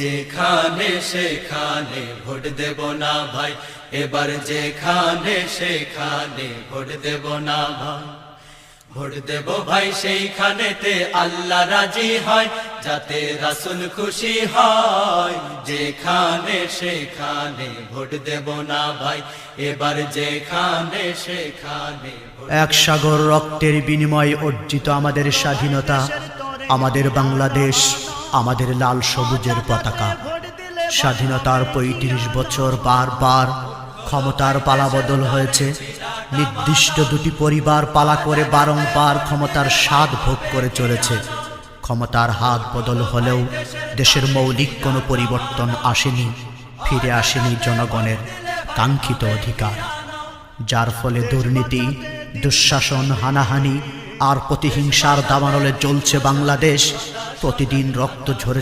যেখানে সেখানে ভোট দেব না ভাই, এবার যেখানে সেখানে ভোট দেব না ভাই। ভোট দেব ভাই সেইখানেতে আল্লাহ রাজি হয়, যাতে রাসূল খুশি হয়। যেখানে সেখানে ভোট দেব না ভাই, এবার যেখানে সেখানে। এক সাগর রক্তের বিনিময়ে অর্জিত আমাদের স্বাধীনতা, আমাদের বাংলাদেশ, আমাদের লাল সবুজের পতাকা। স্বাধীনতার ৩৫ বছর বারবার ক্ষমতার পালাবদল হয়েছে। নির্দিষ্ট দুটি পরিবার পালা করে বারংবার ক্ষমতার স্বাদ ভোগ করে চলেছে। ক্ষমতার হাত বদল হলেও দেশের মৌলিক কোনো পরিবর্তন আসেনি, ফিরে আসেনি জনগণের কাঙ্ক্ষিত অধিকার। যার ফলে দুর্নীতি, দুঃশাসন, হানাহানি আর প্রতিহিংসার দাবানলে জ্বলছে বাংলাদেশ। প্রতিদিন রক্ত ঝরে